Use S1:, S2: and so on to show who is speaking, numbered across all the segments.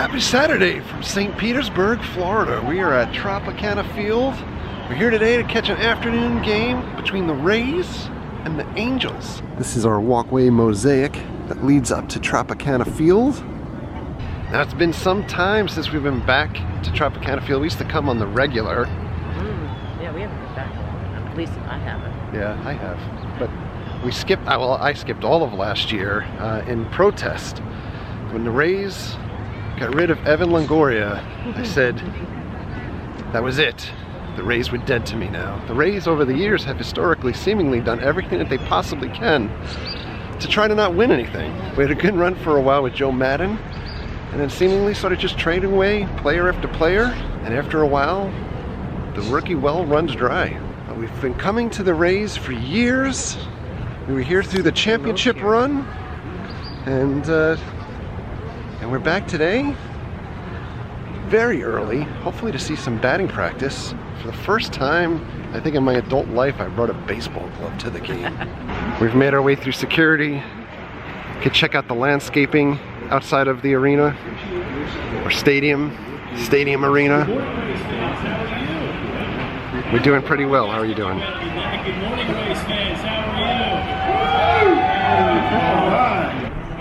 S1: Happy Saturday from St. Petersburg, Florida. We are at Tropicana Field. We're here today to catch an afternoon game between the Rays and the Angels. This is our walkway mosaic that leads up to Tropicana Field. Now it's been some time since we've been back to Tropicana Field. We used to come on the regular.
S2: Yeah, we haven't been back. At least I haven't.
S1: Yeah, I have. But we skipped, well, I skipped all of last year in protest. When the Rays got rid of Evan Longoria, I said that was it. The Rays were dead to me now. The Rays over the years have historically seemingly done everything that they possibly can to try to not win anything. We had a good run for a while with Joe Maddon, and then seemingly started just trading away player after player, and after a while, the rookie well runs dry. But we've been coming to the Rays for years. We were here through the championship run, and we're back today, very early, hopefully to see some batting practice. For the first time, I think in my adult life, I brought a baseball glove to the game. We've made our way through security. You can check out the landscaping outside of the arena, or stadium arena. We're doing pretty well. How are you doing?
S3: Good morning, Rays fans. How are you?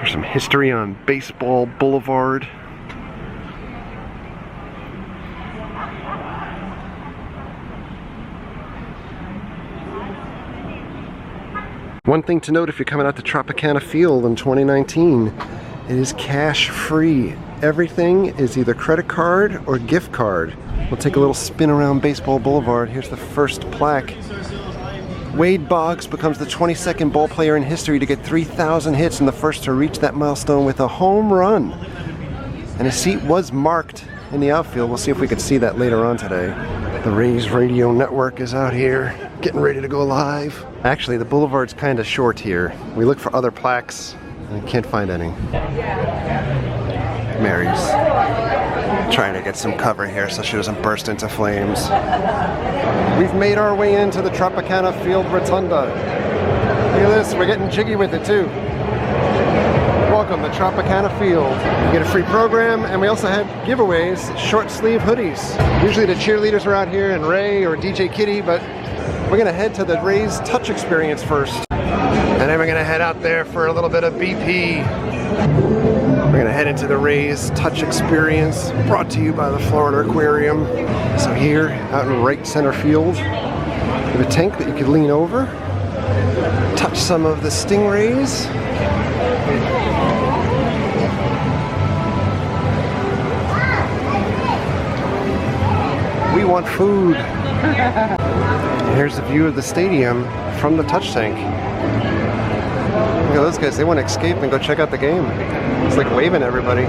S1: There's some history on Baseball Boulevard. One thing to note if you're coming out to Tropicana Field in 2019, it is cash free. Everything is either credit card or gift card. We'll take a little spin around Baseball Boulevard. Here's the first plaque. Wade Boggs becomes the 22nd ball player in history to get 3,000 hits and the first to reach that milestone with a home run. And his seat was marked in the outfield. We'll see if we can see that later on today. The Rays radio network is out here, getting ready to go live. Actually, the boulevard's kind of short here. We look for other plaques and can't find any. Mary's trying to get some cover here so she doesn't burst into flames. We've made our way into the Tropicana Field rotunda. Look at this, we're getting jiggy with it too. Welcome to Tropicana Field. You get a free program, and we also had giveaways, short sleeve hoodies. Usually the cheerleaders are out here and Ray or DJ Kitty, but we're gonna head to the Rays Touch Experience first. And then we're gonna head out there for a little bit of BP. We're gonna head into the Rays Touch Experience, brought to you by the Florida Aquarium. So here, out in right center field, we have a tank that you could lean over, touch some of the stingrays. We want food. Here's the view of the stadium from the touch tank. Look at those guys, they want to escape and go check out the game. It's like waving at everybody.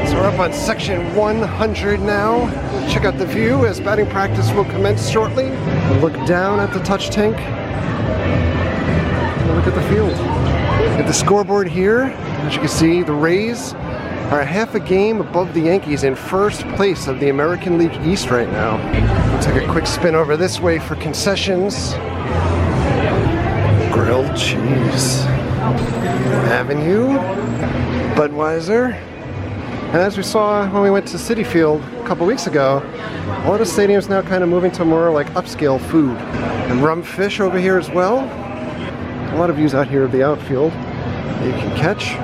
S1: So we're up on section 100 now. Check out the view as batting practice will commence shortly. Look down at the touch tank. And look at the field. At the scoreboard here, as you can see, the Rays are half a game above the Yankees in first place of the American League East right now. We'll take a quick spin over this way for concessions. Grilled cheese. Avenue. Budweiser. And as we saw when we went to Citi Field a couple weeks ago, a lot of stadiums now kind of moving to more like upscale food. And rum fish over here as well. A lot of views out here of the outfield that you can catch.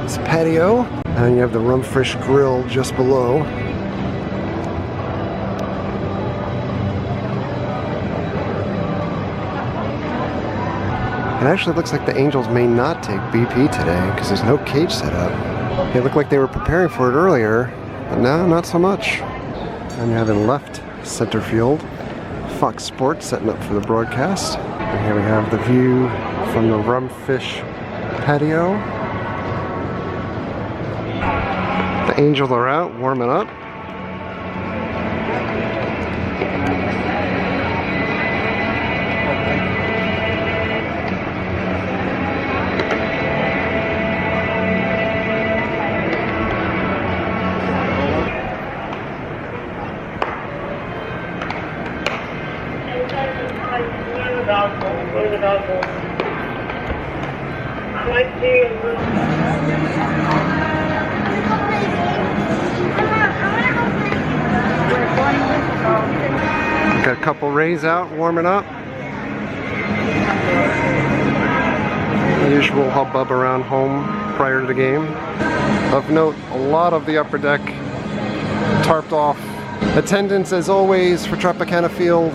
S1: It's a patio, and you have the rum fish grill just below. It actually looks like the Angels may not take BP today because there's no cage set up. They looked like they were preparing for it earlier, but now not so much. And you have in left center field, Fox Sports setting up for the broadcast. And here we have the view from the rum fish patio. The Angels are out warming up.
S4: dog bowl. Go to the dog bowl. I like to see a
S1: Got a couple Rays out warming up. The usual hubbub around home prior to the game. Of note, a lot of the upper deck tarped off. Attendance, as always, for Tropicana Field,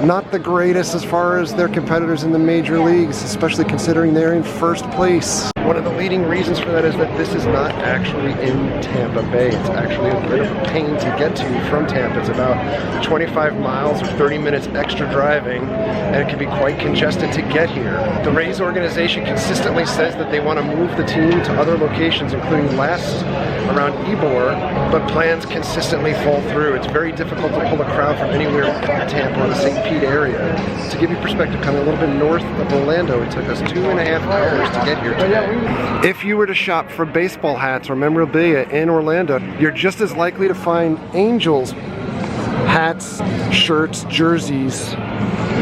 S1: not the greatest as far as their competitors in the major leagues, especially considering they're in first place. One of the leading reasons for that is that this is not actually in Tampa Bay. It's actually a bit of a pain to get to from Tampa. It's about 25 miles or 30 minutes extra driving, and it can be quite congested to get here. The Rays organization consistently says that they want to move the team to other locations, including last around Ybor, but plans consistently fall through. It's very difficult to pull a crowd from anywhere but Tampa or the St. Pete area. To give you perspective, coming a little bit north of Orlando, it took us 2.5 hours to get here today. If you were to shop for baseball hats or memorabilia in Orlando, you're just as likely to find Angels hats, shirts, jerseys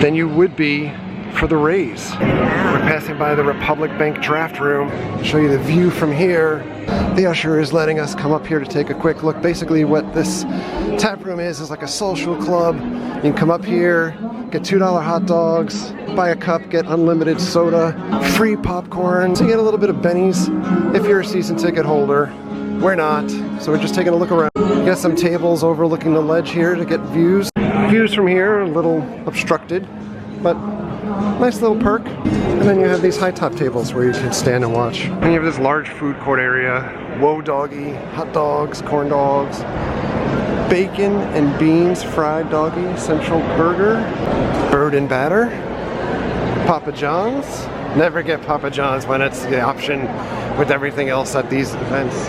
S1: than you would be for the Rays. We're passing by the Republic Bank draft room. I'll show you the view from here. The usher is letting us come up here to take a quick look. Basically what this tap room is like a social club. You can come up here, get $2 hot dogs, buy a cup, get unlimited soda, free popcorn. So you get a little bit of bennies if you're a season ticket holder. We're not, so we're just taking a look around. Got some tables overlooking the ledge here to get views. Views from here are a little obstructed, but nice little perk. And then you have these high top tables where you can stand and watch. And you have this large food court area. Whoa doggy, hot dogs, corn dogs, bacon and beans, fried doggy, central burger, bird and batter, Papa John's. Never get Papa John's when it's the option with everything else at these events.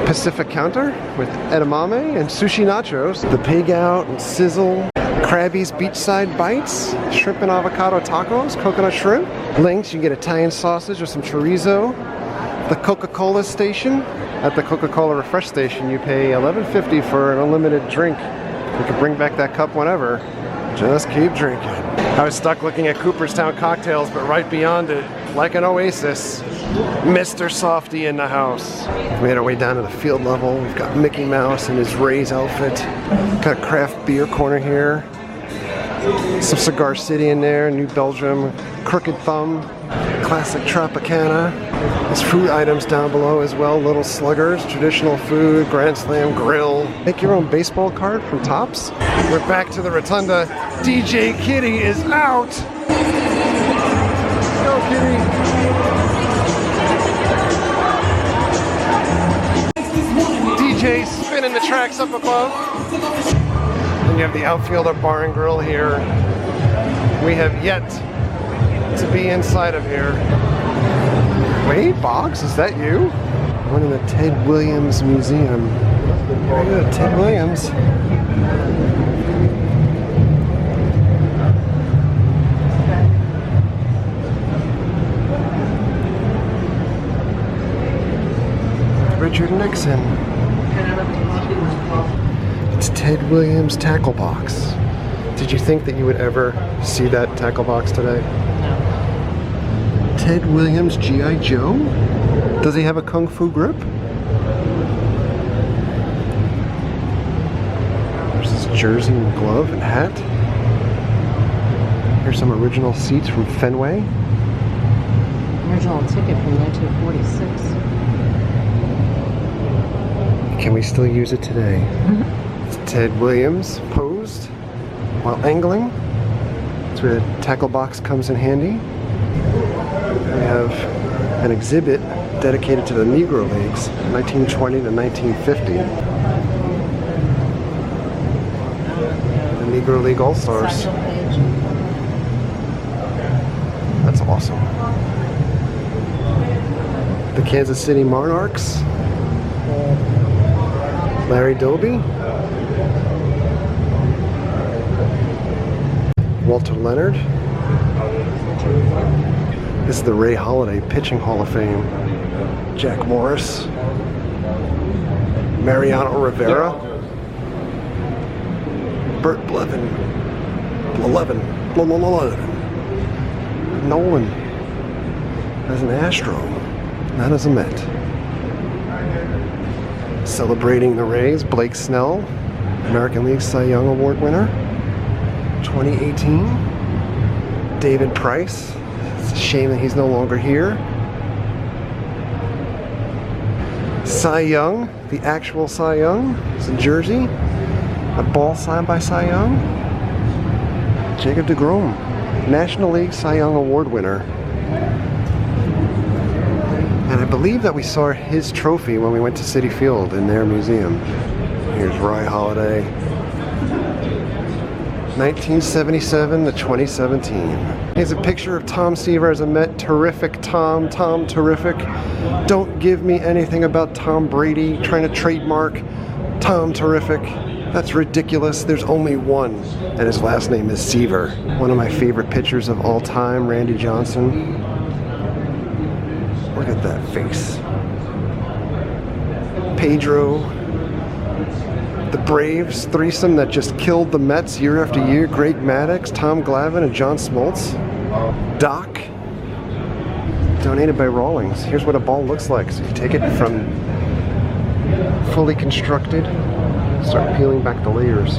S1: Pacific counter with edamame and sushi nachos. The pig out and sizzle. Krabby's beachside bites, shrimp and avocado tacos, coconut shrimp. Links, you get Italian sausage with some chorizo. The Coca-Cola station. At the Coca-Cola refresh station, you pay $11.50 for an unlimited drink. You can bring back that cup whenever. Just keep drinking. I was stuck looking at Cooperstown cocktails, but right beyond it, like an oasis, Mr. Softy in the house. We made our way down to the field level. We've got Mickey Mouse in his Rays outfit. Got a craft beer corner here. Some Cigar City in there, New Belgium, Crooked Thumb, classic Tropicana. There's food items down below as well, Little Sluggers, traditional food, Grand Slam grill. Make your own baseball card from Topps. We're back to the rotunda. DJ Kitty is out. Go Kitty. DJ spinning the tracks up above. Then you have the outfielder bar and grill here. We have yet to be inside of here. Wait, Boggs, is that you? One in the Ted Williams Museum. Here we go, Ted Williams. Richard Nixon. It's Ted Williams tackle box. Did you think that you would ever see that tackle box today? Ted Williams G.I. Joe? Does he have a kung fu grip? There's his jersey and glove and hat. Here's some original seats from Fenway.
S2: Original ticket from 1946.
S1: Can we still use it today? It's Ted Williams posed while angling. That's where the tackle box comes in handy. We have an exhibit dedicated to the Negro Leagues, 1920 to 1950. The Negro League All-Stars. That's awesome. The Kansas City Monarchs. Larry Doby. Walter Leonard. This is the Ray Halladay Pitching Hall of Fame. Jack Morris. Mariano Rivera. Bert Blevin. 11. Nolan as an Astro, not as a Met. Celebrating the Rays, Blake Snell, American League Cy Young Award winner, 2018. David Price. It's a shame that he's no longer here. Cy Young, the actual Cy Young, it's in Jersey. A ball signed by Cy Young. Jacob deGrom, National League Cy Young Award winner. And I believe that we saw his trophy when we went to Citi Field in their museum. Here's Rye Holiday. 1977 to 2017. Here's a picture of Tom Seaver as a Met. Terrific Tom. Tom, terrific. Don't give me anything about Tom Brady trying to trademark Tom Terrific. That's ridiculous. There's only one, and his last name is Seaver. One of my favorite pitchers of all time, Randy Johnson. Look at that face. Pedro. The Braves threesome that just killed the Mets year after year. Greg Maddux, Tom Glavine, and John Smoltz. Doc. Donated by Rawlings. Here's what a ball looks like. So you take it from fully constructed, start peeling back the layers.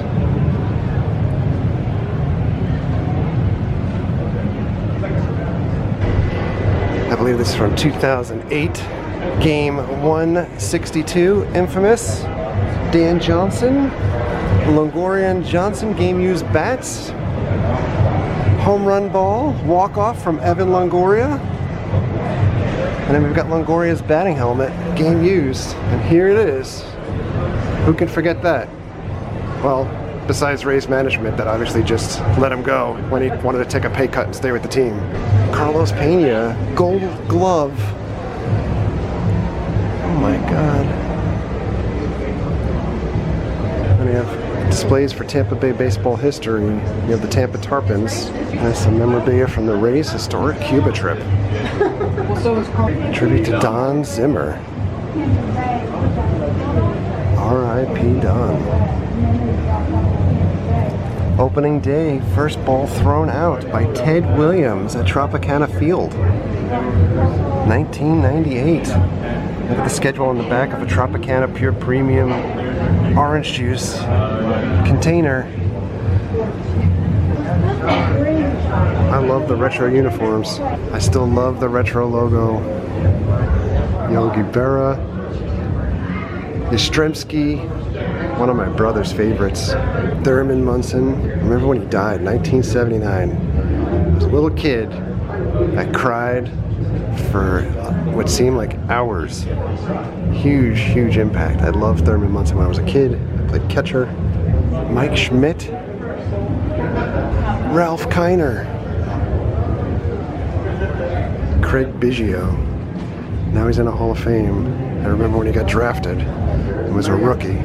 S1: I believe this is from 2008. Game 162, infamous. Dan Johnson, Longoria and Johnson, game used bats. Home run ball, walk-off from Evan Longoria. And then we've got Longoria's batting helmet, game used. And here it is. Who can forget that? Well, besides Rays management that obviously just let him go when he wanted to take a pay cut and stay with the team. Carlos Pena, Gold Glove. Oh my God. And we have displays for Tampa Bay baseball history. You have the Tampa Tarpons and some memorabilia from the Rays' historic Cuba trip. Tribute to Don Zimmer. R.I.P. Don. Opening day, first ball thrown out by Ted Williams at Tropicana Field. 1998. Look at the schedule on the back of a Tropicana Pure Premium orange juice container. I love the retro uniforms. I still love the retro logo. Yogi Berra. Yastrzemski, one of my brother's favorites. Thurman Munson. Remember when he died, 1979. I was a little kid that cried for what seemed like hours. Huge, huge impact. I loved Thurman Munson when I was a kid. I played catcher. Mike Schmidt. Ralph Kiner. Craig Biggio. Now he's in a Hall of Fame. I remember when he got drafted. He was a rookie.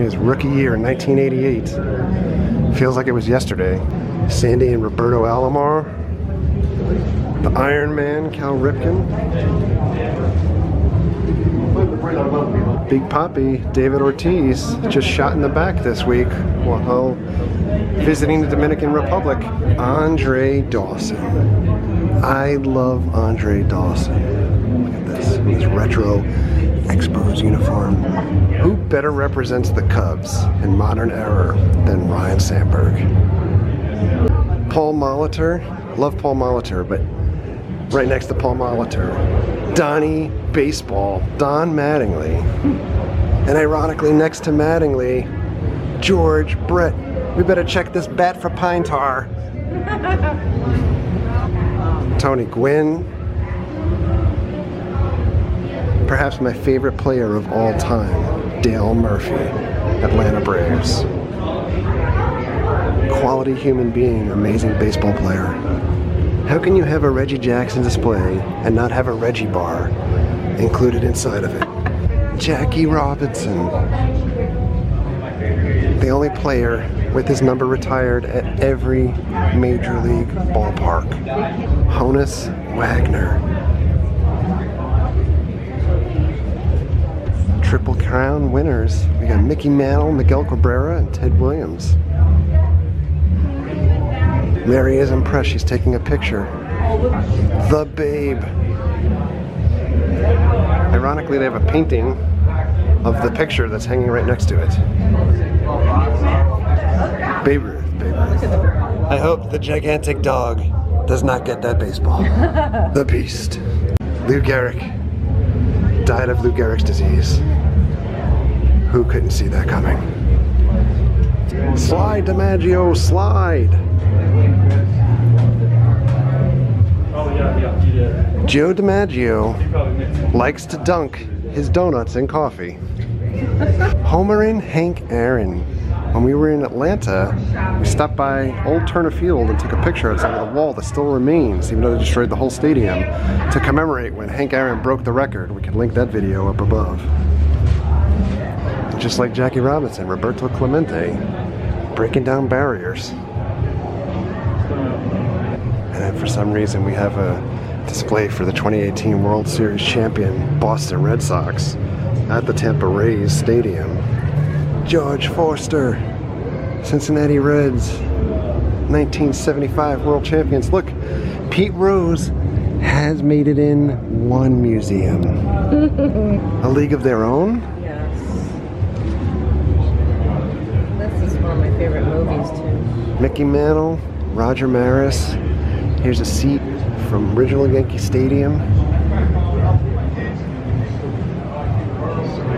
S1: His rookie year in 1988. Feels like it was yesterday. Sandy and Roberto Alomar. The Iron Man, Cal Ripken. Big Papi, David Ortiz, just shot in the back this week while visiting the Dominican Republic. Andre Dawson. I love Andre Dawson. Look at this, his retro Expos uniform. Who better represents the Cubs in modern era than Ryan Sandberg? Paul Molitor. Love Paul Molitor, but right next to Paul Molitor, Donnie Baseball, Don Mattingly. And ironically, next to Mattingly, George Brett. We better check this bat for pine tar. Tony Gwynn. Perhaps my favorite player of all time, Dale Murphy, Atlanta Braves. Quality human being, amazing baseball player. How can you have a Reggie Jackson display and not have a Reggie bar included inside of it? Jackie Robinson, the only player with his number retired at every major league ballpark. Honus Wagner. Triple Crown winners. We got Mickey Mantle, Miguel Cabrera, and Ted Williams. Mary is impressed. She's taking a picture. The babe. Ironically, they have a painting of the picture that's hanging right next to it. Babe Ruth, Babe Ruth. I hope the gigantic dog does not get that baseball. The beast. Lou Gehrig died of Lou Gehrig's disease. Who couldn't see that coming? Slide, DiMaggio, slide. Joe DiMaggio likes to dunk his donuts in coffee. Homering Hank Aaron. When we were in Atlanta, we stopped by Old Turner Field and took a picture outside of the wall that still remains, even though they destroyed the whole stadium, to commemorate when Hank Aaron broke the record. We can link that video up above. And just like Jackie Robinson, Roberto Clemente, breaking down barriers. And then for some reason we have a display for the 2018 World Series champion Boston Red Sox at the Tampa Rays Stadium. George Forster, Cincinnati Reds, 1975 World Champions. Look, Pete Rose has made it in one museum. A League of Their Own?
S2: Yes. This is one of my favorite movies too.
S1: Mickey Mantle, Roger Maris. Here's a seat from original Yankee Stadium.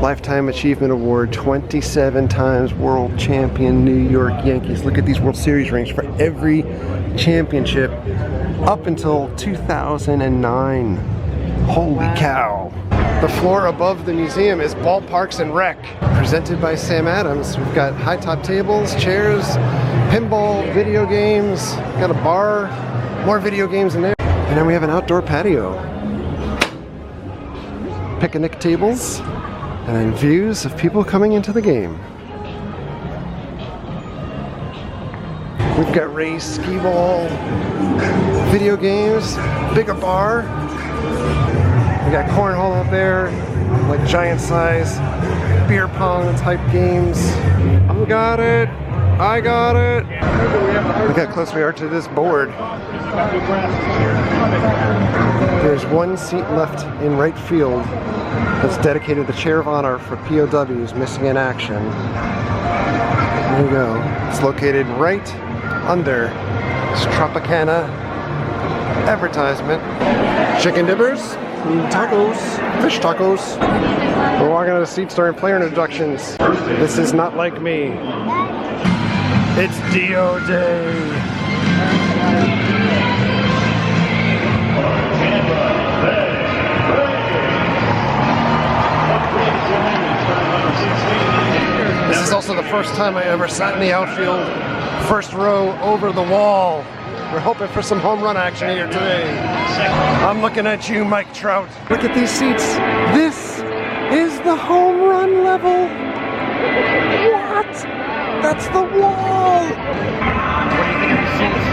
S1: Lifetime Achievement Award, 27 times world champion New York Yankees. Look at these World Series rings for every championship up until 2009. Holy cow. The floor above the museum is Ballparks and Rec, presented by Sam Adams. We've got high top tables, chairs, pinball, video games, got a bar, more video games in there. And then we have an outdoor patio. Picnic tables. And then views of people coming into the game. We've got Rays skee ball, video games, bigger bar. We got cornhole out there, like giant size beer pong type games. I got it. I got it. Look how close we are to this board. There's one seat left in right field that's dedicated to the chair of honor for POWs missing in action. There you go. It's located right under this Tropicana advertisement. Chicken dippers, tacos, fish tacos. We're walking to the seats during player introductions. This is not like me. It's Dio Day. This is also the first time I ever sat in the outfield, first row over the wall. We're hoping for some home run action here today. I'm looking at you, Mike Trout. Look at these seats. This is the home run level. What? That's the wall. What do you think of these seats?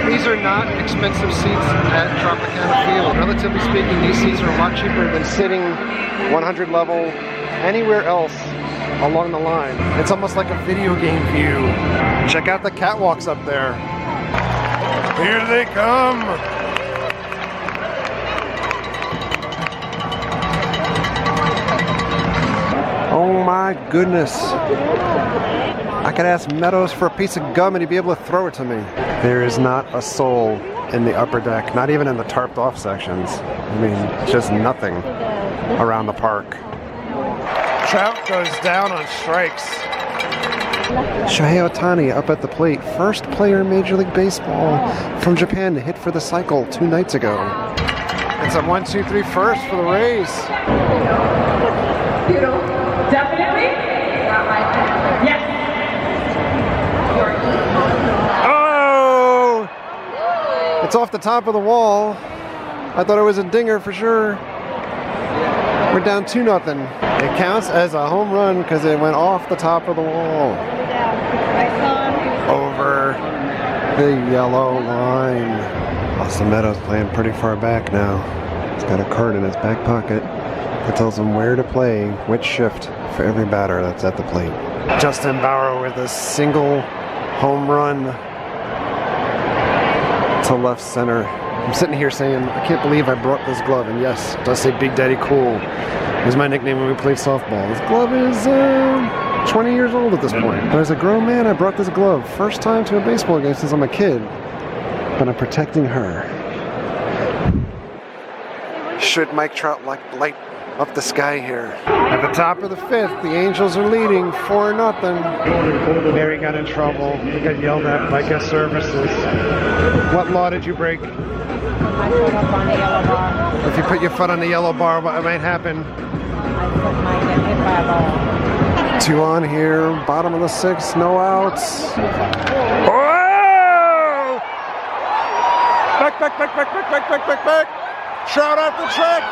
S1: These are not expensive seats at Tropicana Field. Relatively speaking, these seats are a lot cheaper than sitting 100 level anywhere else along the line. It's almost like a video game view. Check out the catwalks up there. Here they come. Oh my goodness. I could ask Meadows for a piece of gum and he'd be able to throw it to me. There is not a soul in the upper deck, not even in the tarped off sections. I mean, just nothing around the park. Trout goes down on strikes. Shohei Ohtani up at the plate. First player in Major League Baseball from Japan to hit for the cycle 2 nights ago. It's a 1-2-3 first for the Rays.
S4: Definitely? Yes.
S1: Oh! It's off the top of the wall. I thought it was a dinger for sure. We're down 2-0. It counts as a home run because it went off the top of the wall. Over the yellow line. Austin Meadows playing pretty far back now. He's got a card in his back pocket that tells him where to play, which shift for every batter that's at the plate. Justin Bauer with a single Home run to left center. I'm sitting here saying, I can't believe I brought this glove. And yes, it does say Big Daddy Cool. It was my nickname when we played softball. This glove is 20 years old at this point. But as a grown man, I brought this glove. First time to a baseball game since I'm a kid. But I'm protecting her. Should Mike Trout light up the sky here? At the top of the 5th, the Angels are leading 4-0. Mary got in trouble. He got yelled at by guest services. What law did you break?
S2: I put up on the yellow bar.
S1: If you put your foot on the yellow bar, what might happen?
S2: I might get hit by a ball.
S1: 2 on here, bottom of the 6th, no outs. Oh! Back. Trout off the track.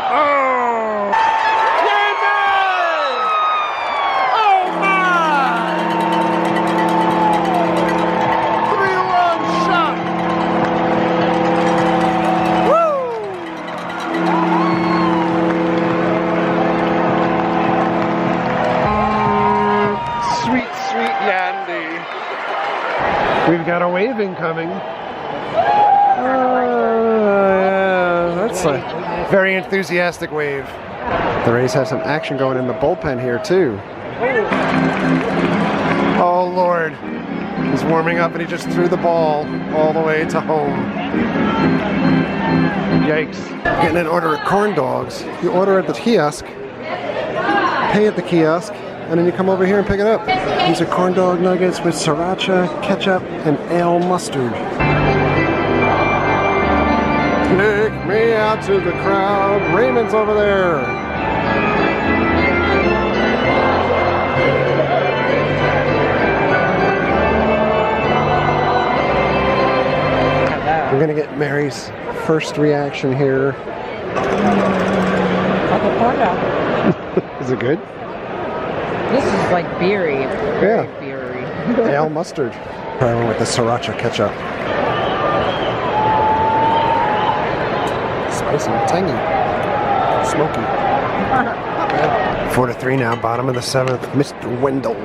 S1: Oh! Jamie! Oh my! 3-run shot. Woo! Sweet Yandy. We've got a wave incoming. That's a very enthusiastic wave. The Rays have some action going in the bullpen here too. Oh Lord. He's warming up and he just threw the ball all the way to home. Yikes. Getting an order of corn dogs. You order at the kiosk, pay at the kiosk, and then you come over here and pick it up. These are corn dog nuggets with sriracha, ketchup, and ale mustard. Take me out to the crowd. Raymond's over there. We're gonna get Mary's first reaction here.
S2: Like a corn dog.
S1: Is it good?
S2: This is like beery. Very
S1: Yeah.
S2: beery.
S1: Ale mustard. Try one with the sriracha ketchup. Spicy, tangy, smoky. Not bad. 4-3 now, bottom of the 7th. Mr. Wendell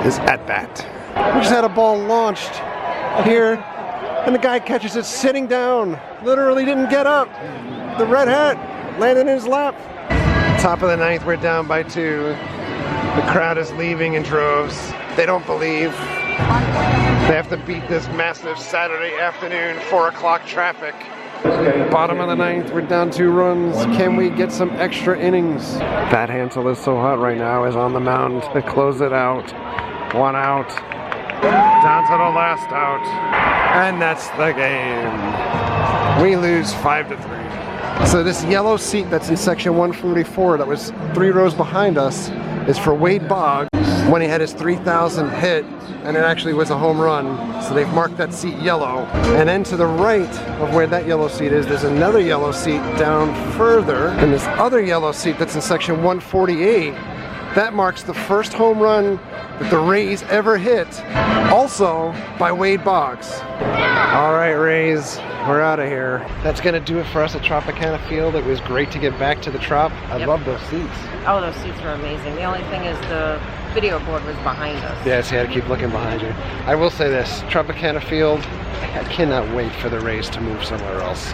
S1: is at bat. We just had a ball launched here, and the guy catches it sitting down. Literally didn't get up. The red hat landed in his lap. Top of the 9th, we're down by 2. The crowd is leaving in droves. They don't believe. They have to beat this massive Saturday afternoon 4 o'clock traffic. Bottom of the 9th, we're down 2 runs. Can we get some extra innings? Bat Hansel is so hot right now, is on the mound to close it out. 1 out. Down to the last out. And that's the game. We lose 5-3. So this yellow seat that's in section 144 that was 3 rows behind us is for Wade Boggs when he had his 3,000 hit, and it actually was a home run. So they've marked that seat yellow. And then to the right of where that yellow seat is, there's another yellow seat down further. And this other yellow seat that's in section 148, that marks the first home run that the Rays ever hit, also by Wade Boggs. All right, Rays, we're out of here. That's gonna do it for us at Tropicana Field. It was great to get back to the Trop. I love those seats.
S2: Oh, those seats were amazing. The only thing is the video board was behind us.
S1: Yeah, so you had to keep looking behind you. I will say this, Tropicana Field, I cannot wait for the Rays to move somewhere else.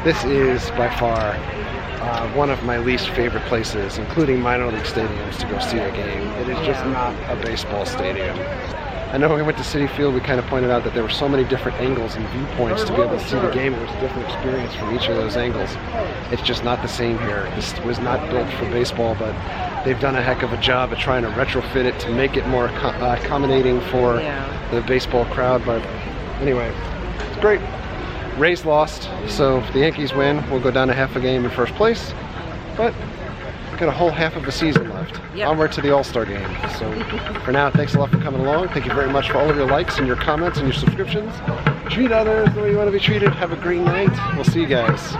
S1: This is by far one of my least favorite places, including minor league stadiums, to go see a game. It is just not a baseball stadium. I know when we went to Citi Field, we kind of pointed out that there were so many different angles and viewpoints to be able to see the game. It was a different experience from each of those angles. It's just not the same here. This was not built for baseball, but they've done a heck of a job at trying to retrofit it to make it more accommodating for the baseball crowd. But anyway, it's great. Rays lost, so if the Yankees win, we'll go down to half a game in first place. But we've got a whole half of the season left. Onward to the All-Star game. So for now, thanks a lot for coming along. Thank you very much for all of your likes and your comments and your subscriptions. Treat others the way you want to be treated. Have a great night. We'll see you guys.